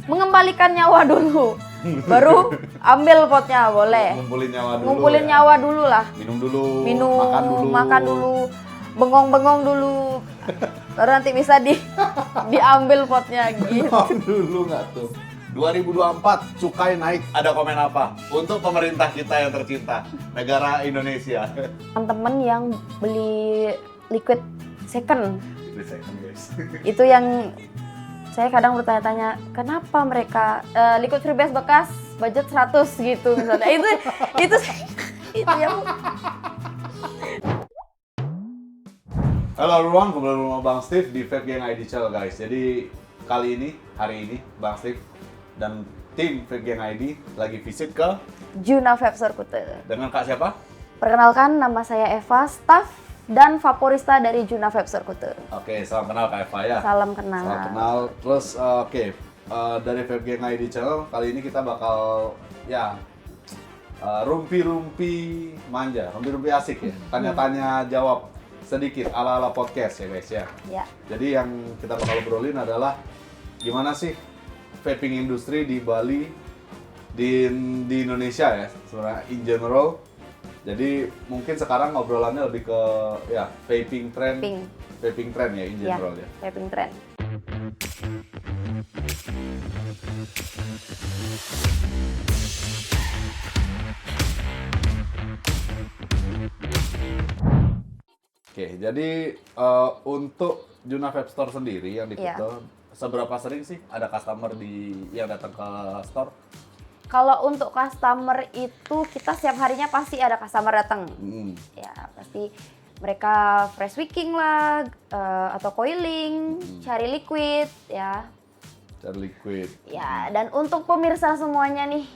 mengembalikan nyawa dulu. Baru ambil potnya boleh. Ngumpulin nyawa dulu ya. lah. Minum dulu, Minum, makan dulu, bengong-bengong dulu. Baru nanti bisa diambil potnya gitu. Minum dulu nggak tuh? 2024 cukai naik, ada komen apa? Untuk pemerintah kita yang tercinta, negara Indonesia. Teman-teman yang beli liquid second, Guys. itu yang saya kadang bertanya-tanya, kenapa mereka liquid freebase bekas budget 100 gitu misalnya. itu yang Halo everyone, kembali rumah Bang Steve di Vape Gang ID Channel guys. Jadi hari ini Bang Steve dan tim Vape Gang ID lagi visit ke Juna Vape Store Kuta. dengan Kak siapa? Perkenalkan, nama saya Eva, staff dan vaporista dari Juna Vape Store Kuta. Oke, salam kenal Kak Eva ya. Salam kenal. Salam kenal. Terus dari Vape Gang ID Channel kali ini kita bakal rumpi-rumpi manja, rumpi-rumpi asik ya. Tanya-tanya jawab sedikit ala-ala podcast ya guys ya. Ya. Jadi yang kita bakal obrolin adalah gimana sih vaping industri di Bali, di Indonesia ya sebenarnya in general. Jadi mungkin sekarang obrolannya lebih ke vaping trend ya in general ya. Vaping trend. Oke, jadi untuk Juna Vape Store sendiri yang di Kuta, seberapa sering sih ada customer yang datang ke store? Kalau untuk customer itu kita setiap harinya pasti ada customer datang. Ya pasti mereka fresh wicking lah atau coiling, cari liquid ya. Cari liquid. Ya, dan untuk pemirsa semuanya nih,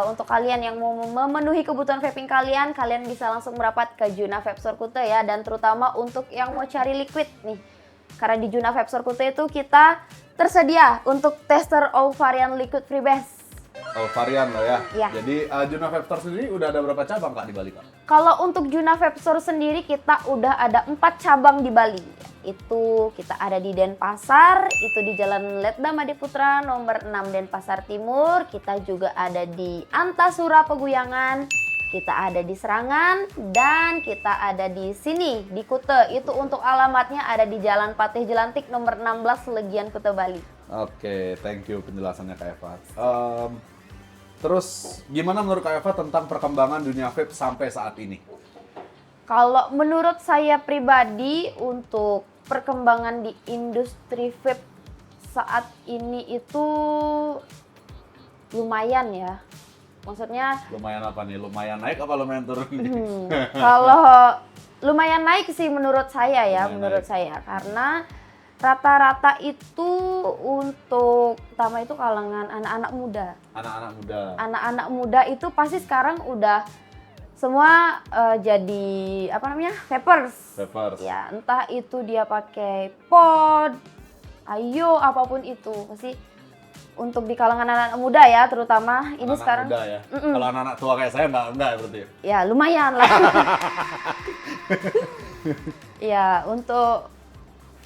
untuk kalian yang mau memenuhi kebutuhan vaping kalian bisa langsung merapat ke Juna Vape Store Kuta ya. Dan terutama untuk yang mau cari liquid nih, karena di Juna Vape Store Kuta itu kita tersedia untuk tester all varian liquid freebase. All varian loh ya. Iya. Jadi Juna Vape Store sendiri udah ada berapa cabang Kak di Bali Kak? Kalau untuk Juna Vape Store sendiri kita udah ada 4 cabang di Bali. Itu kita ada di Denpasar, itu di Jalan Letda Madiputra nomor 6 Denpasar Timur. Kita juga ada di Antasura Peguyangan, kita ada di Serangan, dan kita ada di sini di Kuta. Itu untuk alamatnya ada di Jalan Patih Jelantik nomor 16 Legian Kuta Bali. Oke, thank you penjelasannya Kak Eva. Terus gimana menurut Kak Eva tentang perkembangan dunia vape sampai saat ini? Kalau menurut saya pribadi untuk perkembangan di industri vape saat ini itu lumayan ya. Maksudnya Lumayan apa nih? Lumayan naik apa lumayan turun? kalau lumayan naik sih menurut saya ya, Lumayan naik. saya karena rata-rata itu untuk pertama itu kalangan anak-anak muda. Anak-anak muda. Anak-anak muda itu pasti sekarang udah semua jadi vapers. Vapers. Ya, entah itu dia pakai pod, ayo apapun itu pasti untuk di kalangan anak-anak muda ya terutama ini Anak-anak sekarang. muda ya. Kalau anak-anak tua kayak saya enggak berarti. Ya lumayan lah. Ya untuk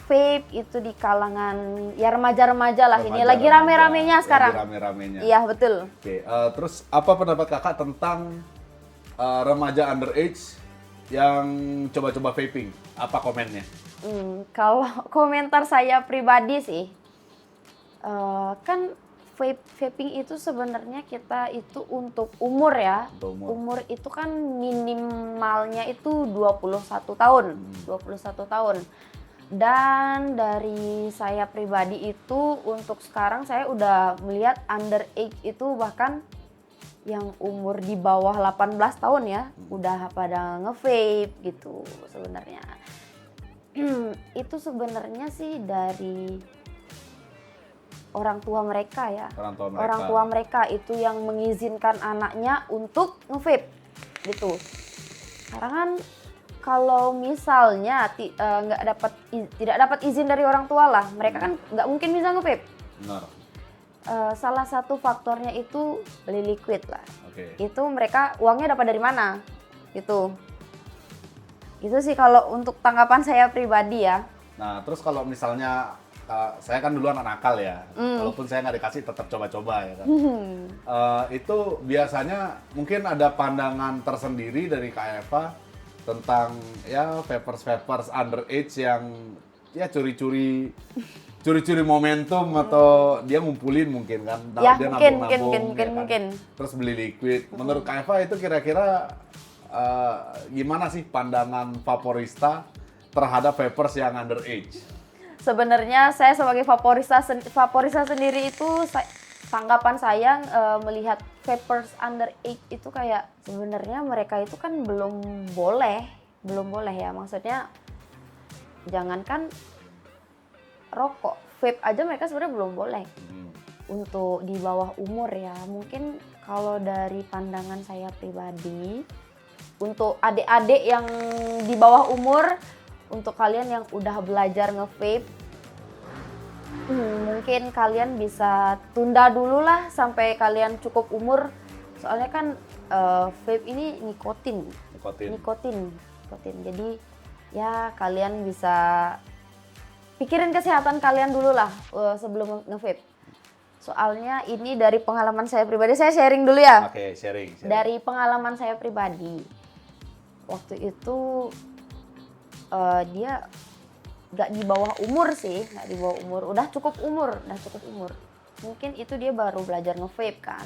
vape itu di kalangan ya remaja-remaja lah, ini lagi rame-ramenya sekarang. Lagi rame-ramenya. Iya betul. Oke, terus apa pendapat kakak tentang remaja underage yang coba-coba vaping? Apa komennya? Kalau komentar saya pribadi sih, kan vaping itu sebenarnya kita itu untuk umur ya. Untuk umur. Umur itu kan minimalnya itu 21 tahun. 21 tahun. Dan dari saya pribadi itu untuk sekarang saya udah melihat underage itu bahkan yang umur di bawah 18 tahun ya, udah pada nge-vape gitu sebenarnya. Itu sebenarnya sih dari orang tua mereka ya. Orang tua mereka itu yang mengizinkan anaknya untuk nge-vape gitu. Karena kan kalau misalnya tidak dapat izin dari orang tua lah, mereka kan nggak mungkin bisa nge-vape. Benar. Salah satu faktornya itu beli liquid lah. Oke. Itu mereka uangnya dapat dari mana? Gitu. Itu sih kalau untuk tanggapan saya pribadi ya. Nah, terus kalau misalnya saya kan duluan anak nakal ya, walaupun saya nggak dikasih tetap coba-coba ya kan. Itu biasanya mungkin ada pandangan tersendiri dari Kak Eva tentang ya vapers underage yang ya curi-curi momentum atau dia ngumpulin mungkin kan, Ya, dia mungkin, nabung-nabung, ya kan? mungkin. Terus beli liquid. Menurut Kak Eva itu kira-kira gimana sih pandangan vaporista terhadap vapers yang underage? Sebenarnya saya sebagai vaporista sendiri itu tanggapan saya melihat vapers underage itu kayak sebenarnya mereka itu kan belum boleh ya, maksudnya jangankan rokok, vape aja mereka sebenarnya belum boleh. Untuk di bawah umur ya, mungkin kalau dari pandangan saya pribadi untuk adik-adik yang di bawah umur, untuk kalian yang udah belajar nge-vape, mungkin kalian bisa tunda dulu lah sampai kalian cukup umur. Soalnya kan vape ini nikotin. Jadi ya kalian bisa pikirin kesehatan kalian dulu lah sebelum nge-vape. Soalnya ini dari pengalaman saya pribadi, saya sharing dulu ya. Oke, sharing. Dari pengalaman saya pribadi, waktu itu dia nggak di bawah umur sih, udah cukup umur. Mungkin itu dia baru belajar nge-vape kan.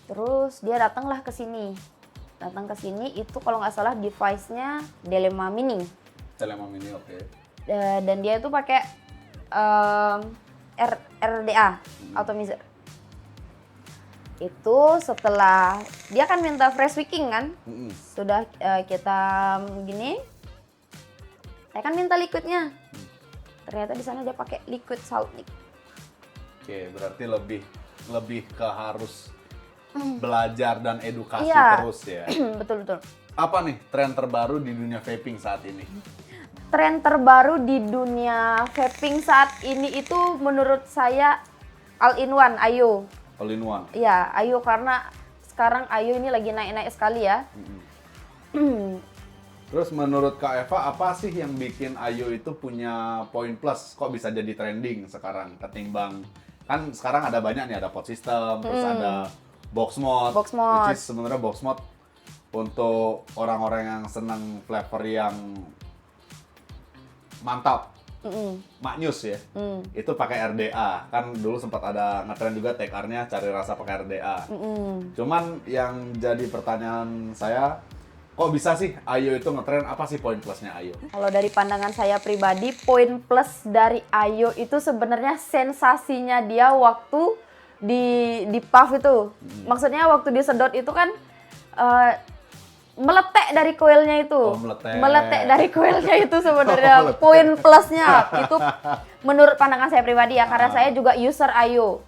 Terus dia datang ke sini itu kalau nggak salah device-nya Delema Mini, oke. dan dia itu pakai RDA atomizer. Itu setelah dia kan minta fresh wicking kan, sudah kita gini, saya kan minta liquidnya. Ternyata di sana dia pakai liquid salt nik. Oke, berarti lebih ke harus belajar dan edukasi terus ya. Betul. Apa nih tren terbaru di dunia vaping saat ini? Tren terbaru di dunia vaping saat ini itu menurut saya all-in-one Ayo. All-in-one? Iya, Ayo, karena sekarang Ayo ini lagi naik-naik sekali ya. Terus menurut Kak Eva, apa sih yang bikin Ayo itu punya poin plus? Kok bisa jadi trending sekarang ketimbang, kan sekarang ada banyak nih, ada pod system, terus ada box mode. Which is sebenarnya box mode untuk orang-orang yang senang flavor yang mantap, maknyus ya. Itu pakai RDA. Kan dulu sempat ada ngetren juga TKR-nya cari rasa pakai RDA. Cuman yang jadi pertanyaan saya, kok bisa sih Ayo itu ngetren? Apa sih poin plusnya Ayo? Kalau dari pandangan saya pribadi, poin plus dari Ayo itu sebenarnya sensasinya dia waktu di puff itu. Maksudnya waktu disedot itu kan meletek dari koilnya itu. Meletek dari koilnya itu sebenarnya poin plusnya. Itu menurut pandangan saya pribadi ya, karena saya juga user Ayo.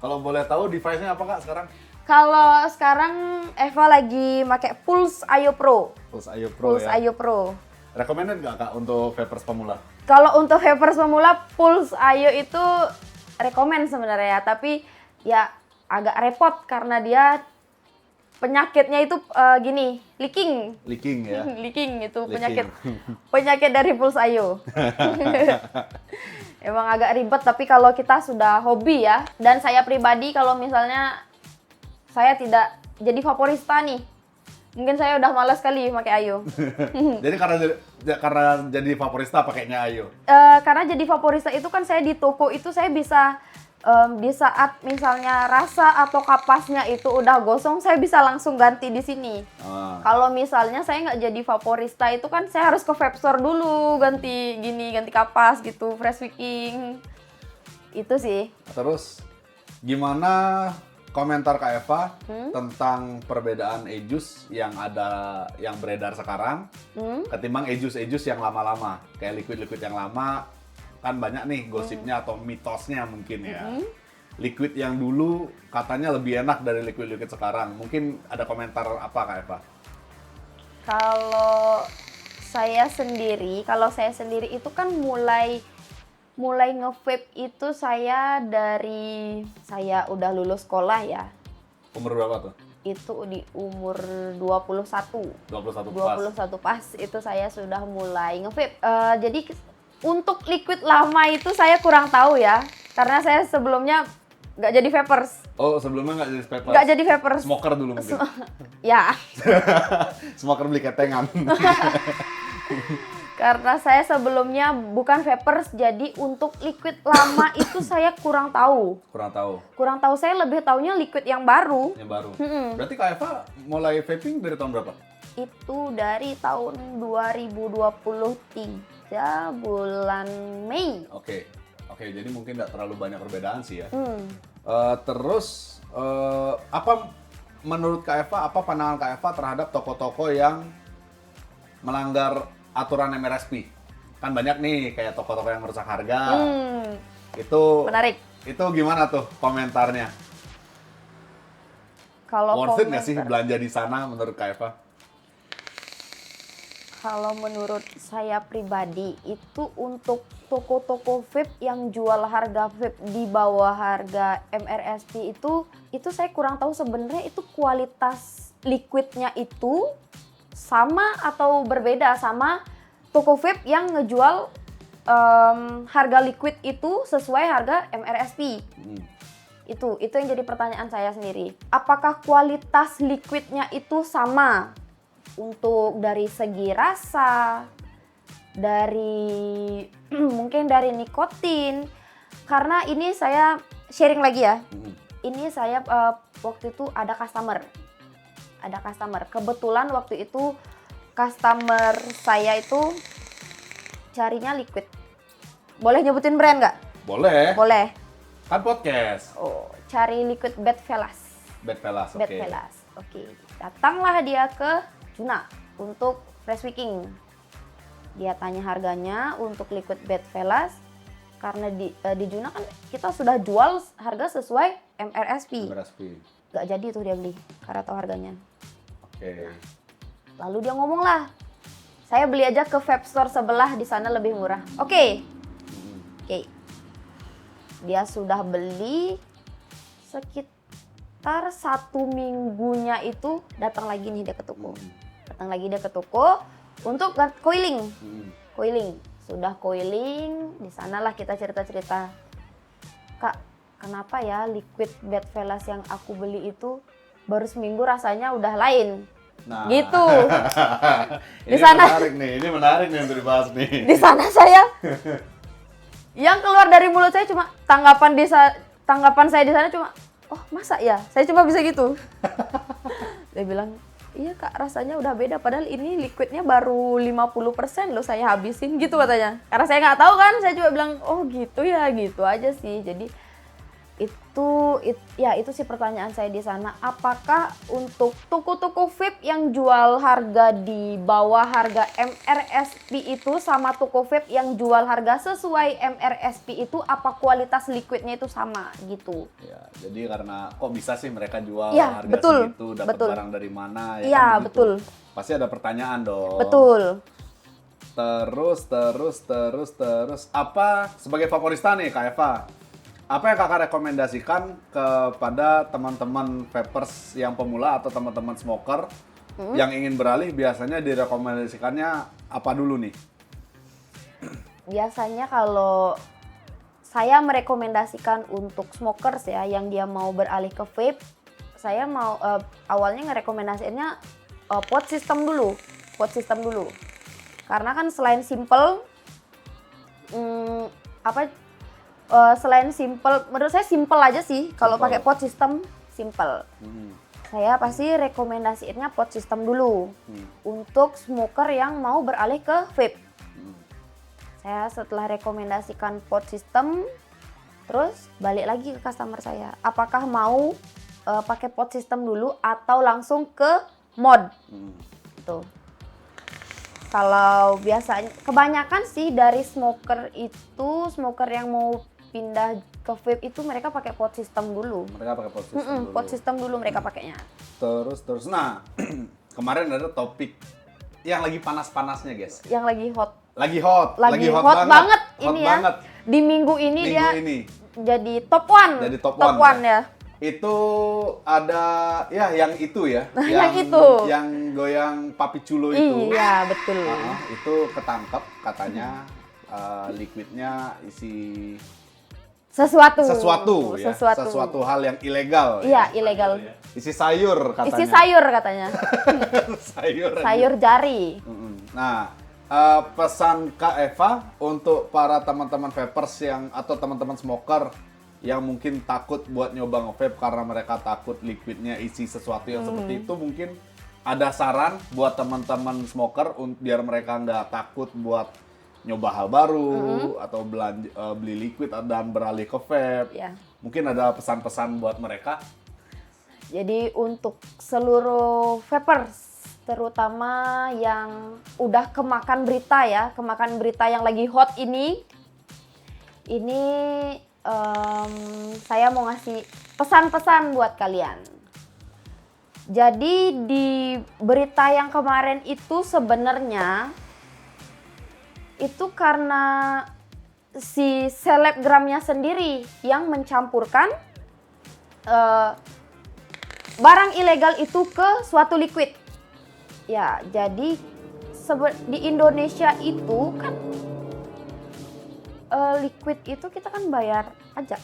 Kalau boleh tahu device-nya apa Kak sekarang? Kalau sekarang Eva lagi pakai Pulse Ayo Pro. Pulse Ayo Pro. Recommended nggak Kak untuk vapers pemula? Kalau untuk vapers pemula, Pulse Ayo itu rekomen sebenarnya, tapi ya agak repot karena dia penyakitnya itu gini, leaking ya. Leaking itu penyakit dari Pulse Ayo. Emang agak ribet, tapi kalau kita sudah hobi ya, dan saya pribadi kalau misalnya saya tidak jadi vaporista nih, mungkin saya udah malas sekali pakai Ayo. Jadi karena jadi vaporista pakainya Ayo? Karena jadi vaporista itu kan saya di toko itu saya bisa di saat misalnya rasa atau kapasnya itu udah gosong, saya bisa langsung ganti di sini. Kalau misalnya saya nggak jadi vaporista itu kan saya harus ke vape store dulu, ganti kapas gitu, fresh wicking. Itu sih. Terus gimana komentar Kak Eva tentang perbedaan e-juice yang beredar sekarang ketimbang e-juice yang lama-lama, kayak liquid yang lama? Kan banyak nih gosipnya atau mitosnya mungkin ya. Liquid yang dulu katanya lebih enak dari liquid sekarang. Mungkin ada komentar apa Kak Eva? Kalau saya sendiri itu kan mulai nge-vape itu saya udah lulus sekolah ya. Umur berapa tuh? Itu di umur 21 pas itu saya sudah mulai nge-vape. Jadi Untuk liquid lama itu saya kurang tahu ya, karena saya sebelumnya nggak jadi vapers. Oh, sebelumnya nggak jadi vapers? Nggak jadi vapers. Smoker dulu mungkin? Ya. Smoker beli ketengan. Karena saya sebelumnya bukan vapers, jadi untuk liquid lama itu saya kurang tahu. Kurang tahu? Kurang tahu, saya lebih taunya liquid yang baru. Yang baru? Berarti Kak Eva mulai vaping dari tahun berapa? Itu dari tahun 2023 bulan Mei. Oke, jadi mungkin nggak terlalu banyak perbedaan sih ya. Terus, apa menurut Kak Eva, apa pandangan Kak Eva terhadap toko-toko yang melanggar aturan MRSP? Kan banyak nih kayak toko-toko yang merusak harga. Itu Menarik. Itu gimana tuh komentarnya? Kalau Worth it nggak sih belanja di sana menurut Kak Eva? Kalau menurut saya pribadi itu untuk toko-toko vape yang jual harga vape di bawah harga MRSP itu saya kurang tahu sebenarnya itu kualitas liquidnya itu sama atau berbeda sama toko vape yang ngejual harga liquid itu sesuai harga MRSP. Itu yang jadi pertanyaan saya sendiri. Apakah kualitas liquidnya itu sama? Untuk dari segi rasa, dari mungkin dari nikotin, karena ini saya sharing lagi ya. Ini saya waktu itu ada customer, kebetulan waktu itu customer saya itu carinya liquid. Boleh nyebutin brand nggak? Boleh. Boleh. Kan podcast. Oh, cari liquid Bedfellas. Bedfellas, oke. Bedfellas, oke. Datanglah dia ke Juna untuk fresh wicking. Dia tanya harganya untuk liquid Bedfellas karena di Juna kan kita sudah jual harga sesuai MRSP. Gak jadi tuh dia beli karena tahu harganya. Oke. Lalu dia ngomong lah, saya beli aja ke vape store sebelah, di sana lebih murah. Oke. Dia sudah beli sekitar 1 minggunya itu datang lagi nih dia ke toko. Untuk coiling. Sudah coiling, di sanalah kita cerita-cerita. Kak, kenapa ya liquid Bedfellas yang aku beli itu baru seminggu rasanya udah lain? Nah, gitu. Ini menarik nih untuk dibahas nih. Di sana saya yang keluar dari mulut saya cuma tanggapan saya di sana cuma, oh masa ya? Saya cuma bisa gitu. Dia bilang, iya kak, rasanya udah beda. Padahal ini liquidnya baru 50% loh saya habisin gitu katanya. Karena saya nggak tahu kan, saya cuma bilang, oh gitu ya, gitu aja sih. Jadi itu sih pertanyaan saya di sana. Apakah untuk toko-toko vape yang jual harga di bawah harga MRSP itu sama toko vape yang jual harga sesuai MRSP itu, apa kualitas liquidnya itu sama gitu? Ya, jadi karena kok bisa sih mereka jual ya, harga segitu, dapat barang dari mana? Iya, kan, betul. Pasti ada pertanyaan dong. Betul. Terus apa sebagai favorista nih Kak Eva? Apa yang kakak rekomendasikan kepada teman-teman vapers yang pemula atau teman-teman smoker yang ingin beralih? Biasanya direkomendasikannya apa dulu nih? Biasanya kalau saya merekomendasikan untuk smokers ya, yang dia mau beralih ke vape, saya mau awalnya ngerekomendasikannya pod system dulu. Karena kan selain simple, selain simple, menurut saya simple aja sih kalau pakai pod system, simple. Saya pasti rekomendasiinnya pod system dulu untuk smoker yang mau beralih ke vape. Saya setelah rekomendasikan pod system, terus balik lagi ke customer saya, apakah mau pakai pod system dulu atau langsung ke mod. Tuh. Kalau biasanya kebanyakan sih dari smoker yang mau pindah ke vape itu mereka pakai pod system dulu. Pod system dulu mereka pakainya. Terus. Nah, kemarin ada topik yang lagi panas-panasnya, guys. Yang lagi hot. Lagi hot banget ini ya. Banget. Di minggu ini dia jadi top one. Top one ya. Itu ada ya yang itu ya. Yang goyang Papi Culo itu. Iya, betul. Itu ketangkep katanya liquidnya isi sesuatu ya, sesuatu hal yang ilegal. Iya, ilegal. Isi sayur katanya. Isi sayur katanya. Sayur jari. Nah, pesan Kak Eva untuk para teman-teman vapers atau teman-teman smoker yang mungkin takut buat nyoba nge-vape karena mereka takut liquidnya isi sesuatu yang seperti itu, mungkin ada saran buat teman-teman smoker biar mereka nggak takut buat nyoba hal baru atau beli liquid dan beralih ke vape. Ya. Mungkin ada pesan-pesan buat mereka. Jadi untuk seluruh vapers, terutama yang udah kemakan berita yang lagi hot ini saya mau ngasih pesan-pesan buat kalian. Jadi di berita yang kemarin itu sebenarnya itu karena si selebgramnya sendiri yang mencampurkan barang ilegal itu ke suatu liquid. Ya, jadi di Indonesia itu kan liquid itu kita kan bayar pajak.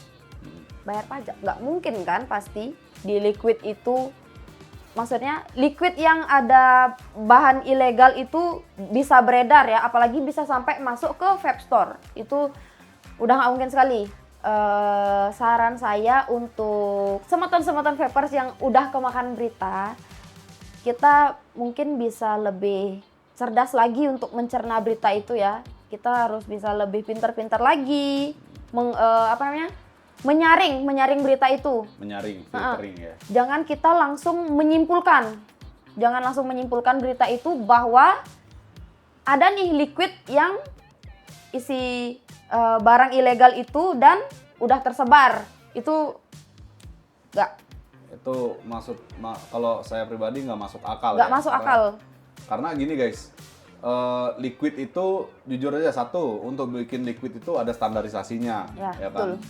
Nggak mungkin kan pasti di liquid itu, maksudnya liquid yang ada bahan ilegal itu bisa beredar ya, apalagi bisa sampai masuk ke vape store. Itu udah nggak mungkin sekali. Saran saya untuk semeton-semeton vapers yang udah kemakan berita, kita mungkin bisa lebih cerdas lagi untuk mencerna berita itu ya. Kita harus bisa lebih pintar-pintar lagi menyaring berita itu. Menyaring, filtering ya. Jangan kita langsung menyimpulkan. Jangan langsung menyimpulkan berita itu bahwa ada nih liquid yang isi barang ilegal itu dan udah tersebar. Itu enggak. Itu kalau saya pribadi nggak masuk akal. Nggak masuk akal. Karena gini guys, liquid itu jujur aja untuk bikin liquid itu ada standarisasinya, ya kan? Betul.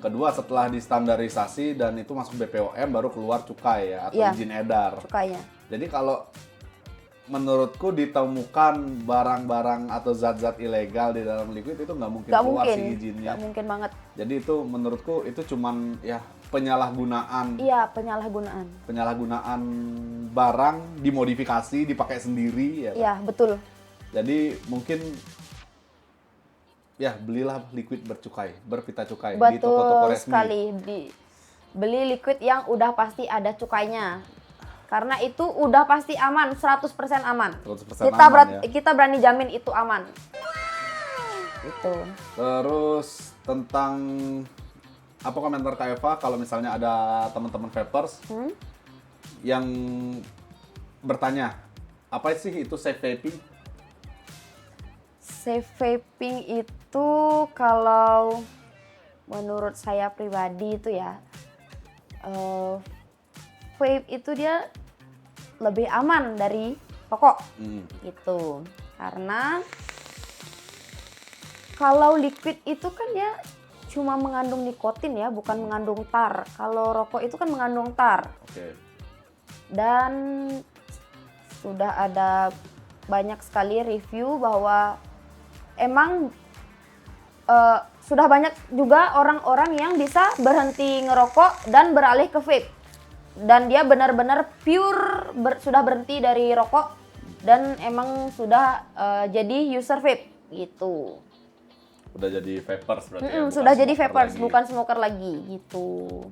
Kedua, setelah distandarisasi dan itu masuk BPOM baru keluar cukai ya, atau izin edar. Cukainya. Jadi kalau menurutku ditemukan barang-barang atau zat-zat ilegal di dalam liquid itu nggak mungkin keluar si izinnya. Nggak mungkin banget. Jadi itu menurutku itu cuman ya penyalahgunaan. Iya, penyalahgunaan. Penyalahgunaan barang dimodifikasi, dipakai sendiri ya. Iya, betul. Jadi mungkin ya belilah liquid berpita cukai betul di toko-toko resmi. Sekali, beli liquid yang udah pasti ada cukainya. Karena itu udah pasti aman, 100% aman. 100% aman, ya. Kita berani jamin itu aman. Itu. Terus tentang apa komentar Kak Eva kalau misalnya ada teman-teman vapers yang bertanya, apa sih itu safe vaping? Safe vaping itu kalau menurut saya pribadi itu ya, vape itu dia lebih aman dari rokok gitu. Karena kalau liquid itu kan dia cuma mengandung nikotin ya, bukan mengandung tar. Kalau rokok itu kan mengandung tar. Okay. Dan sudah ada banyak sekali review bahwa emang sudah banyak juga orang-orang yang bisa berhenti ngerokok dan beralih ke vape. Dan dia benar-benar pure sudah berhenti dari rokok dan emang sudah jadi user vape gitu. Udah jadi vapers berarti ya? Sudah jadi vapers, bukan smoker lagi gitu.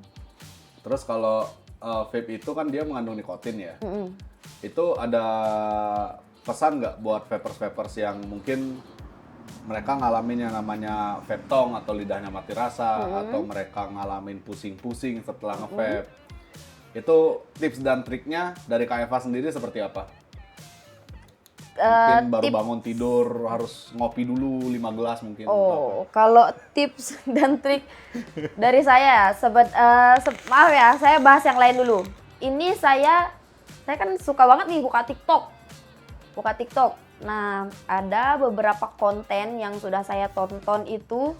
Terus kalau vape itu kan dia mengandung nikotin ya? Itu ada pesan nggak buat vapers-vapers yang mungkin mereka ngalamin yang namanya vape tong atau lidahnya mati rasa, atau mereka ngalamin pusing-pusing setelah nge-vape? Itu tips dan triknya dari Kak Eva sendiri seperti apa? Mungkin baru bangun tidur harus ngopi dulu 5 gelas mungkin. Kalau tips dan trik dari saya, maaf ya, saya bahas yang lain dulu. Ini saya kan suka banget nih buka TikTok. Nah, ada beberapa konten yang sudah saya tonton itu,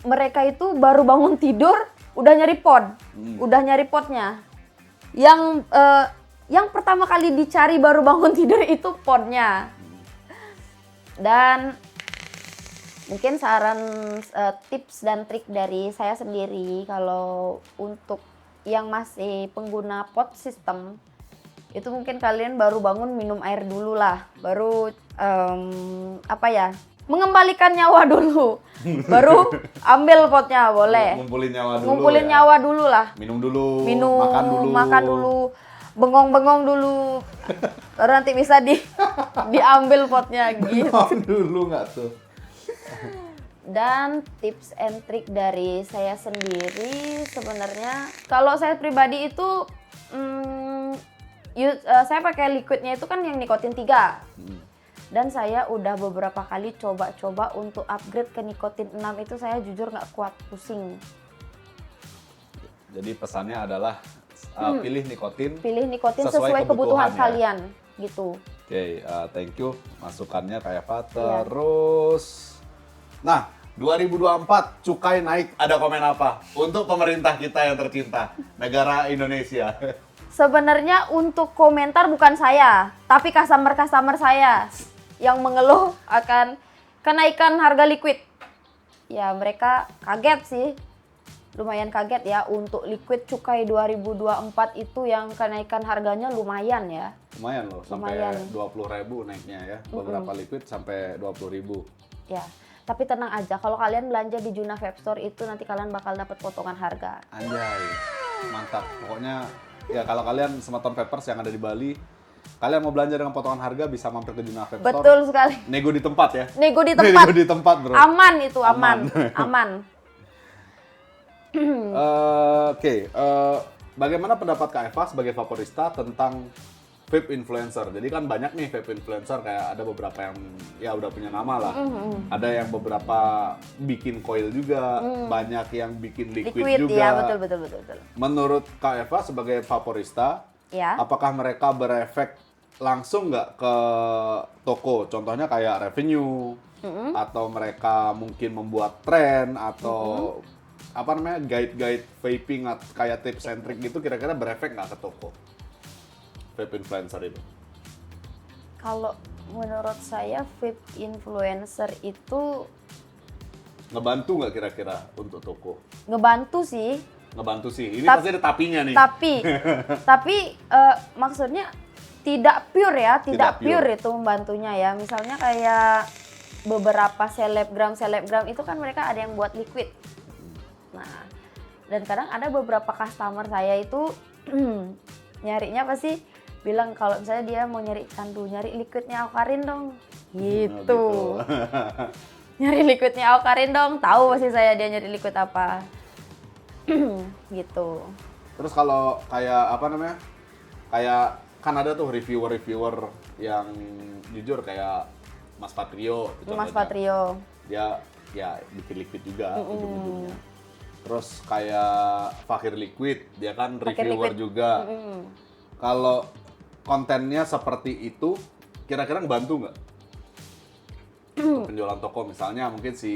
mereka itu baru bangun tidur udah nyari podnya. Yang pertama kali dicari baru bangun tidur itu podnya. Dan mungkin saran tips dan trik dari saya sendiri kalau untuk yang masih pengguna pot sistem itu mungkin kalian baru bangun minum air dulu lah, baru mengembalikan nyawa dulu, baru ambil potnya boleh. Ngumpulin nyawa dulu. Ngumpulin ya. nyawa dulu lah. Minum dulu, Minum, makan dulu, bengong-bengong dulu, baru nanti bisa diambil potnya gitu. Minum dulu nggak tuh? Dan tips and trick dari saya sendiri sebenarnya kalau saya pribadi itu saya pakai liquidnya itu kan yang nikotin 3. Dan saya udah beberapa kali coba-coba untuk upgrade ke nikotin 6 itu saya jujur nggak kuat, pusing. Jadi pesannya adalah pilih nikotin. Pilih nikotin sesuai kebutuhan ya. kalian gitu. Oke, thank you masukannya Kak Eva. Iya. Terus, nah 2024 cukai naik, ada komen apa untuk pemerintah kita yang tercinta, negara Indonesia? Sebenarnya untuk komentar bukan saya, tapi customer saya yang mengeluh akan kenaikan harga liquid. Ya mereka kaget sih, lumayan kaget ya untuk liquid cukai 2024 itu yang kenaikan harganya lumayan ya. Lumayan loh, sampai Lumayan. 20.000 naiknya ya, beberapa liquid sampai 20.000. Ya, tapi tenang aja kalau kalian belanja di Juna Vape Store itu nanti kalian bakal dapat potongan harga. Anjay, mantap. Pokoknya ya kalau kalian Sematon Vapers yang ada di Bali, kalian mau belanja dengan potongan harga bisa mampir ke Juna Vape Store. Betul sekali. Nego di tempat ya. Nego di tempat. Nego di tempat, bro. Aman itu, aman. Oke, bagaimana pendapat Kak Eva sebagai vaporista tentang vape influencer? Jadi kan banyak nih vape influencer, kayak ada beberapa yang ya udah punya nama lah. Ada yang beberapa bikin coil juga, banyak yang bikin liquid juga. Ya, betul. Menurut Kak Eva sebagai vaporista, Ya. apakah mereka berefek langsung nggak ke toko? Contohnya kayak revenue, atau mereka mungkin membuat tren, atau apa namanya guide vaping kayak tips and trick gitu, kira-kira berefek nggak ke toko vape influencer itu? Kalau menurut saya vape influencer itu Ngebantu nggak kira-kira untuk toko? ngebantu sih, Ngebantu sih. Ini pasti ada tapinya nih. tapi maksudnya tidak pure ya, Tidak tidak pure. pure itu membantunya ya. Misalnya kayak beberapa selebgram itu kan mereka ada yang buat liquid. Nah, dan kadang ada beberapa customer saya itu nyarinya pasti bilang kalau misalnya dia mau nyari candu, nyari liquidnya Aukarin dong. Gitu. Nyari liquidnya Aukarin dong, tahu pasti saya dia nyari liquid apa. Gitu. Terus kalau kayak apa namanya? Kayak kan ada tuh reviewer yang jujur kayak Mas Patrio. Mas Patrio. Dia ya bikin liquid juga ujung-ujungnya. Terus kayak Fakir Liquid, dia kan Fakir reviewer Liquid. juga. Kalau kontennya seperti itu, kira-kira ngebantu nggak? Untuk penjualan toko misalnya mungkin si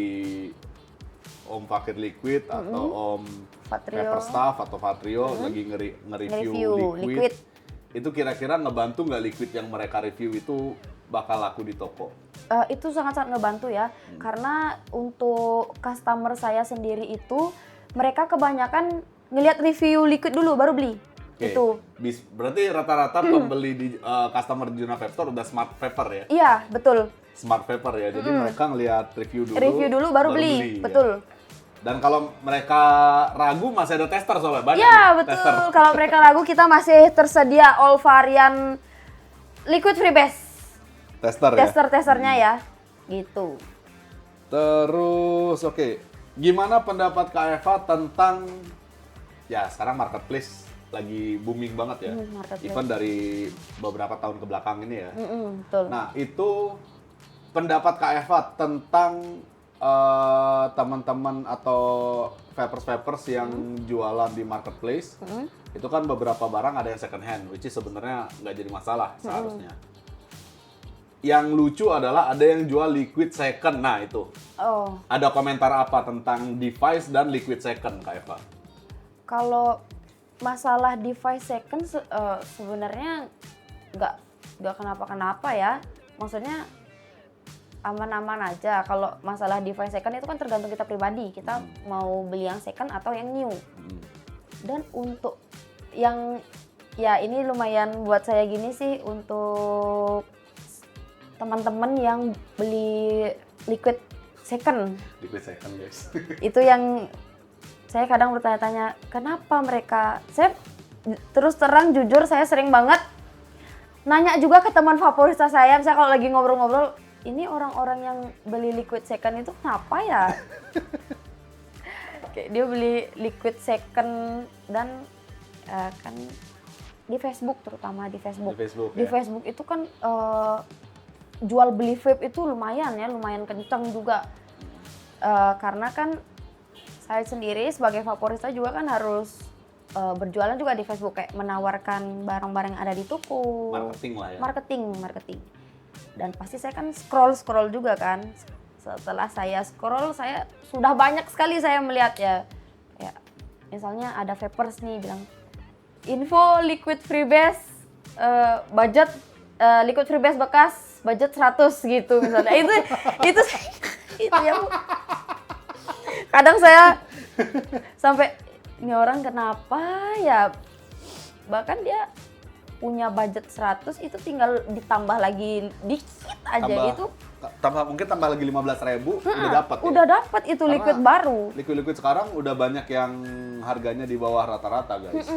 Om Fakir Liquid atau Om Patrio. Pepper Staff atau Patrio lagi nge-review liquid. Itu kira-kira ngebantu nggak liquid yang mereka review itu bakal laku di toko? Itu sangat-sangat ngebantu ya, karena untuk customer saya sendiri itu mereka kebanyakan ngelihat review liquid dulu baru beli. Oke. Itu. Berarti rata-rata pembeli di customer di Juna Vape Store udah smart vapor ya? Iya, betul. Smart vapor ya. Jadi mereka ngelihat review dulu. Review dulu baru beli. Ya. Betul. Dan kalau mereka ragu masih ada tester soalnya banyak. Iya, nih, betul. tester. Kalau mereka ragu kita masih tersedia all varian liquid freebase. Tester ya. Tester-testernya ya. Gitu. Terus oke. Gimana pendapat Kak Eva tentang ya sekarang marketplace lagi booming banget ya. Marketplace. Even dari beberapa tahun ke belakang ini ya. Betul. Nah, itu pendapat Kak Eva tentang teman-teman atau vapers yang jualan di marketplace. Itu kan beberapa barang ada yang second hand, which is sebenarnya nggak jadi masalah seharusnya. Yang lucu adalah ada yang jual liquid second. Nah, itu. Oh, Ada komentar apa tentang device dan liquid second, Kak Eva? kalau masalah device second sebenarnya nggak kenapa-kenapa ya. Maksudnya aman-aman aja. Kalau masalah device second itu kan tergantung kita pribadi. Kita mau beli yang second atau yang new. Dan untuk yang ya ini lumayan buat saya gini sih, untuk teman-teman yang beli liquid second. Liquid second guys. Itu yang saya kadang bertanya-tanya, kenapa mereka, saya terus terang jujur saya sering banget nanya juga ke teman favorita saya, misalnya kalau lagi ngobrol-ngobrol, ini orang-orang yang beli liquid second itu kenapa ya? Kayak dia beli liquid second dan kan di Facebook, terutama di Facebook. Di Facebook itu kan jual beli vape itu lumayan kencang juga. Karena kan saya sendiri sebagai favorita juga kan harus berjualan juga di Facebook, kayak menawarkan barang-barang yang ada di toko. Marketing lah ya. Marketing. Dan pasti saya kan scroll juga kan. Setelah saya scroll, saya sudah banyak sekali saya melihat ya. Kayak misalnya ada vapers nih bilang, info liquid freebase budget liquid freebase bekas budget 100 gitu misalnya. itu ya Bu. Kadang saya sampai, ini orang kenapa ya, bahkan dia punya budget 100 itu tinggal ditambah lagi dikit aja mungkin tambah lagi 15.000 udah dapat. Udah dapat itu liquid baru. Liquid sekarang udah banyak yang harganya di bawah rata-rata guys.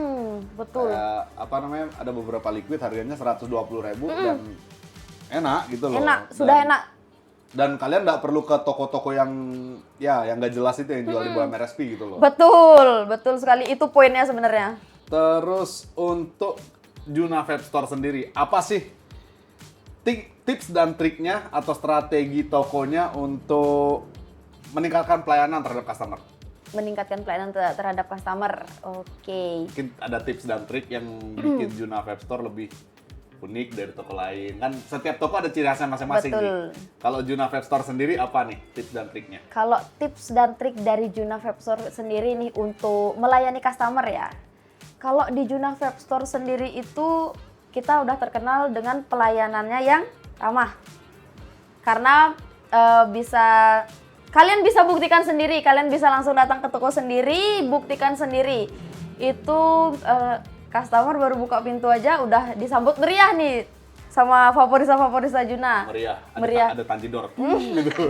Betul. Kayak ada beberapa liquid harganya 120.000 dan enak gitu loh. Enak. Dan kalian nggak perlu ke toko-toko yang nggak jelas itu yang jual di bawah MRSP gitu loh. Betul sekali, itu poinnya sebenarnya. Terus untuk Juna Vape Store sendiri, apa sih tips dan triknya atau strategi tokonya untuk meningkatkan pelayanan terhadap customer? Meningkatkan pelayanan terhadap customer, oke. Mungkin ada tips dan trik yang bikin Juna Vape Store lebih unik dari toko lain. Kan setiap toko ada ciri khasnya masing-masing nih. Kalau Juna Vape Store sendiri apa nih tips dan triknya? Kalau tips dan trik dari Juna Vape Store sendiri nih untuk melayani customer ya. Kalau di Juna Vape Store sendiri itu kita udah terkenal dengan pelayanannya yang ramah. Karena kalian bisa buktikan sendiri, kalian bisa langsung datang ke toko sendiri, buktikan sendiri. Itu customer baru buka pintu aja udah disambut meriah nih sama favorita Juna. Meriah. Ada tanjidor. Gitu.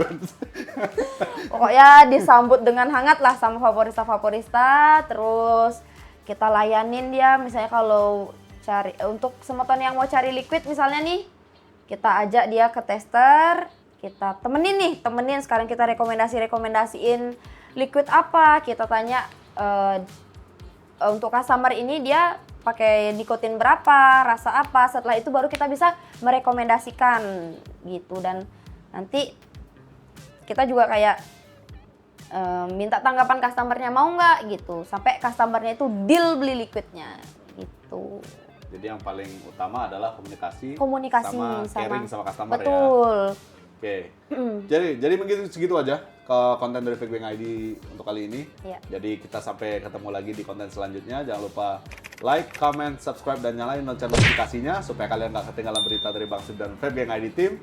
Pokoknya disambut dengan hangat lah sama favorita. Terus kita layanin dia, misalnya kalau untuk semeton yang mau cari liquid misalnya nih, kita ajak dia ke tester, kita temenin sekarang kita rekomendasiin liquid apa, kita tanya untuk customer ini dia pakai nikotin berapa, rasa apa, setelah itu baru kita bisa merekomendasikan gitu. Dan nanti kita juga kayak minta tanggapan customernya mau nggak gitu, sampai customernya itu deal beli liquidnya gitu. Jadi yang paling utama adalah komunikasi sama caring sama customer. Betul. Ya. Oke. Jadi mungkin segitu aja ke konten dari Vape Gang ID untuk kali ini. Ya. Jadi kita sampai ketemu lagi di konten selanjutnya. Jangan lupa like, comment, subscribe, dan nyalain lonceng notifikasinya supaya kalian nggak ketinggalan berita dari Bang Steve dan Vape Gang ID Team.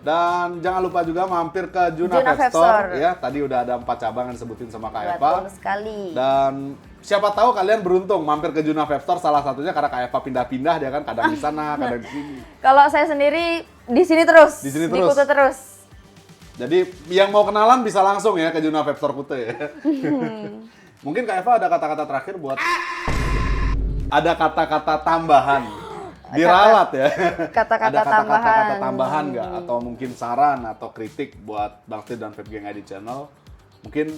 Dan jangan lupa juga mampir ke Juna Vape Store. Ya, tadi udah ada 4 cabang yang disebutin sama Kak Eva. Betul sekali. Dan siapa tahu kalian beruntung mampir ke Juna Vape Store, salah satunya karena Kak Eva pindah-pindah, dia kan kadang di sana, kadang di sini. Kalau saya sendiri di sini terus. Di Kuta terus. Jadi yang mau kenalan bisa langsung ya ke Juna Vape Store Kuta ya. Mungkin Kak Eva ada kata-kata terakhir buat ada kata-kata tambahan. Diralat ya. Kata-kata tambahan nggak? Atau mungkin saran atau kritik buat Bang Steve dan Vape Gang ID Channel. Mungkin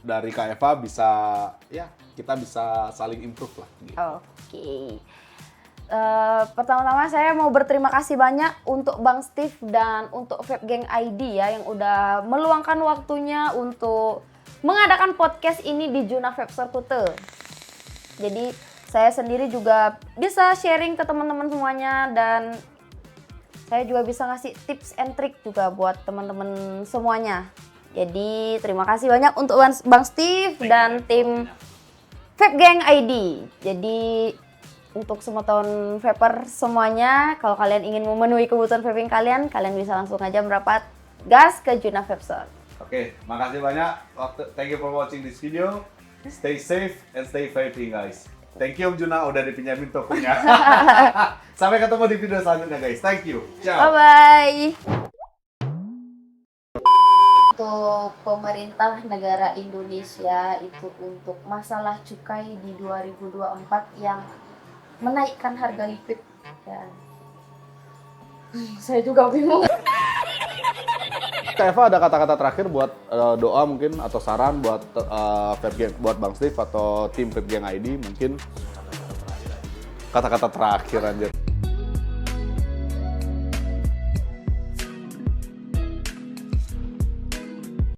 dari Kak Eva bisa, ya kita bisa saling improve lah. Gitu. Oke. Pertama-tama saya mau berterima kasih banyak untuk Bang Steve dan untuk Vape Gang ID ya yang udah meluangkan waktunya untuk mengadakan podcast ini di Juna Vape Store Kuta. Jadi saya sendiri juga bisa sharing ke teman-teman semuanya dan saya juga bisa ngasih tips and trick juga buat teman-teman semuanya. Jadi terima kasih banyak untuk Bang Steve dan tim Vape Gang ID. Jadi untuk semeton vapor semuanya, kalau kalian ingin memenuhi kebutuhan vaping kalian bisa langsung aja merapat gas ke Juna Vape Shop. Oke, makasih banyak. Thank you for watching this video. Stay safe and stay vaping guys. Thank you Om Juna udah dipinjamin tokonya. Sampai ketemu di video selanjutnya guys. Thank you. Ciao. Bye-bye. Untuk pemerintah negara Indonesia itu untuk masalah cukai di 2024 yang menaikkan harga lipid ya. Saya juga bingung. Kak Eva ada kata-kata terakhir buat doa mungkin atau saran buat Vape Gang, buat Bang Steve atau tim Vape Gang ID mungkin kata-kata terakhir anjir.